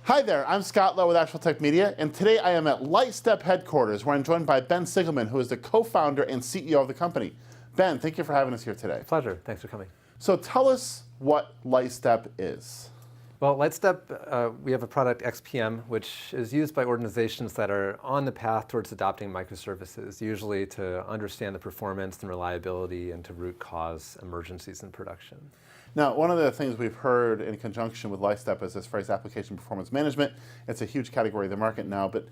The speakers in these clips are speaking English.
Hi there, I'm Scott Lowe with ActualTech Media, and today I am at LightStep headquarters, where I'm joined by Ben Sigelman, who is the co-founder and CEO of the company. Ben, thank you for having us here today. Pleasure. Thanks for coming. So tell us what LightStep is. Well, LightStep, we have a product, XPM, which is used by organizations that are on the path towards adopting microservices, usually to understand the performance and reliability and to root cause emergencies in production. Now, one of the things we've heard in conjunction with LightStep is this phrase, application performance management. It's a huge category of the market now, but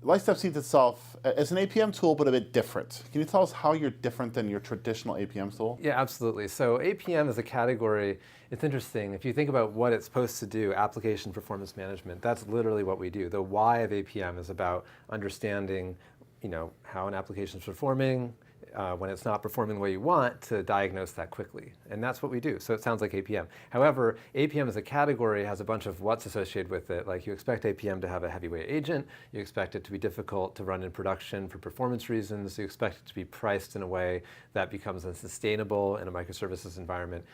LightStep sees itself as an APM tool, but a bit different. Can you tell us how you're different than your traditional APM tool? Yeah, absolutely. So APM is a category. It's interesting. If you think about what it's supposed to do, application performance management, that's literally what we do. The why of APM is about understanding, how an application is performing, when it's not performing the way you want, to diagnose that quickly. And that's what we do. So it sounds like APM. However, APM as a category has a bunch of what's associated with it. Like you expect APM to have a heavyweight agent. You expect it to be difficult to run in production for performance reasons. You expect it to be priced in a way that becomes unsustainable in a microservices environment.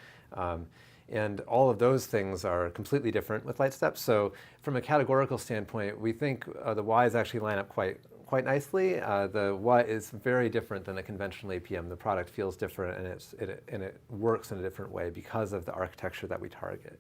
And all of those things are completely different with LightStep. So from a categorical standpoint, we think the whys actually line up quite nicely. The what is very different than a conventional APM. The product feels different, and it works in a different way because of the architecture that we target.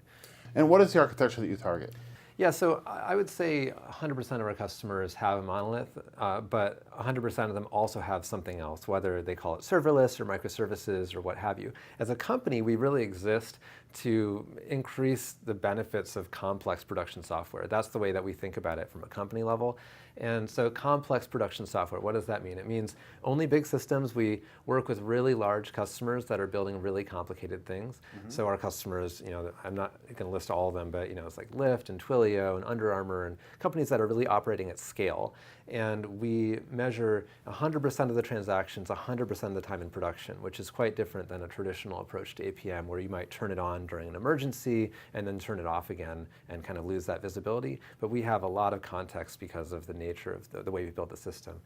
And what is the architecture that you target? Yeah, so I would say 100% of our customers have a monolith, but 100% of them also have something else, whether they call it serverless or microservices or what have you. As a company, we really exist to increase the benefits of complex production software. That's the way that we think about it from a company level. And so complex production software, what does that mean? It means only big systems. We work with really large customers that are building really complicated things. Mm-hmm. So our customers, I'm not going to list all of them, but it's like Lyft and Twilio and Under Armour and companies that are really operating at scale. And we measure 100% of the transactions 100% of the time in production, which is quite different than a traditional approach to APM, where you might turn it on during an emergency and then turn it off again and kind of lose that visibility. But we have a lot of context because of the nature of the way we build the system.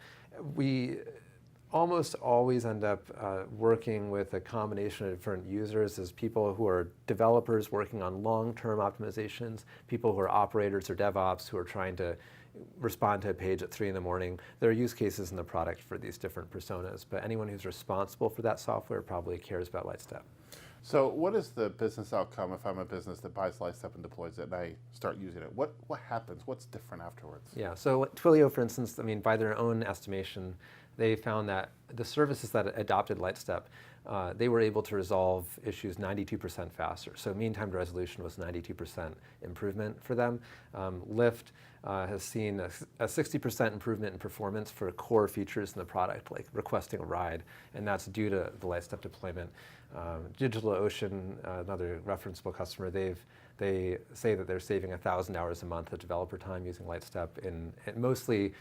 We almost always end up working with a combination of different users as people who are developers working on long-term optimizations, people who are operators or DevOps who are trying to respond to a page at 3 in the morning. There are use cases in the product for these different personas, but anyone who's responsible for that software probably cares about LightStep. So what is the business outcome if I'm a business that buys LightStep and deploys it and I start using it? What happens? What's different afterwards? Yeah, so Twilio, for instance, by their own estimation, they found that the services that adopted LightStep, they were able to resolve issues 92% faster. So mean time to resolution was 92% improvement for them. Lyft has seen a 60% improvement in performance for core features in the product, like requesting a ride, and that's due to the LightStep deployment. DigitalOcean, another referenceable customer, they say that they're saving 1,000 hours a month of developer time using LightStep, and mostly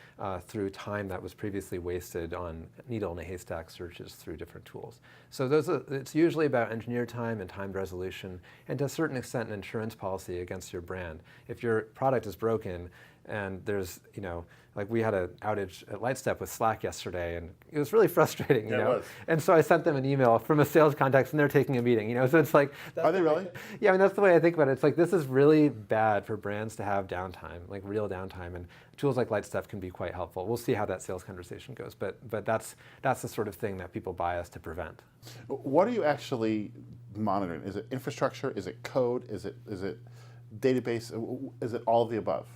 through time that was previously wasted on needle in a haystack searches through different tools. So it's usually about engineer time and time to resolution, and to a certain extent an insurance policy against your brand. If your product is broken and there's, like we had an outage at LightStep with Slack yesterday, and it was really frustrating, Yeah, it was. And so I sent them an email from a sales context, and they're taking a meeting, So it's like, are they really? Yeah, I mean, that's the way I think about it. It's like, this is really bad for brands to have downtime, like real downtime, and tools like LightStep can be quite helpful. We'll see how that sales conversation goes, but that's the sort of thing that people buy us to prevent. What are you actually monitoring? Is it infrastructure? Is it code? Is it database? Is it all of the above?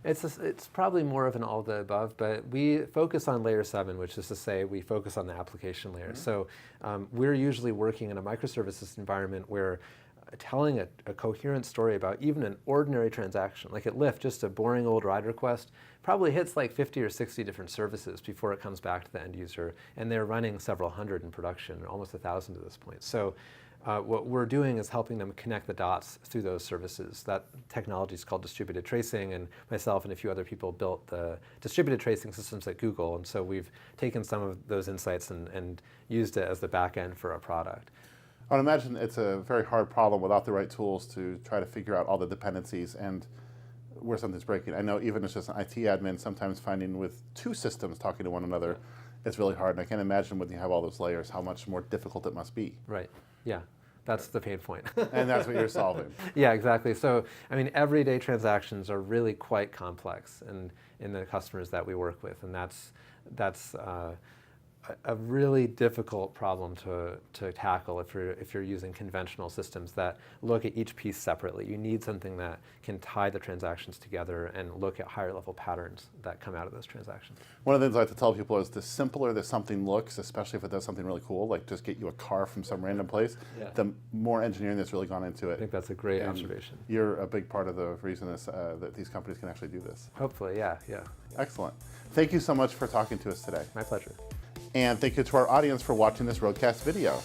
It's probably more of an all of the above, but we focus on layer 7, which is to say we focus on the application layer. Mm-hmm. So we're usually working in a microservices environment where telling a coherent story about even an ordinary transaction, like at Lyft, just a boring old ride request, probably hits like 50 or 60 different services before it comes back to the end user, and they're running several hundred in production, almost 1,000 to this point. So what we're doing is helping them connect the dots through those services. That technology is called distributed tracing, and myself and a few other people built the distributed tracing systems at Google, and so we've taken some of those insights and used it as the back end for our product. I would imagine it's a very hard problem without the right tools to try to figure out all the dependencies and where something's breaking. I know even as just an IT admin, sometimes finding with two systems talking to one another, it's really hard. And I can't imagine when you have all those layers, how much more difficult it must be. Right, yeah. That's the pain point. And that's what you're solving. Yeah, exactly. So, I mean, everyday transactions are really quite complex in the customers that we work with, and that's a really difficult problem to tackle if you're using conventional systems that look at each piece separately. You need something that can tie the transactions together and look at higher level patterns that come out of those transactions. One of the things I like to tell people is the simpler that something looks, especially if it does something really cool, like just get you a car from some random place, the more engineering that's really gone into it. I think that's a great observation. You're a big part of the reason that these companies can actually do this. Hopefully, yeah. Excellent. Thank you so much for talking to us today. My pleasure. And thank you to our audience for watching this Roadcast video.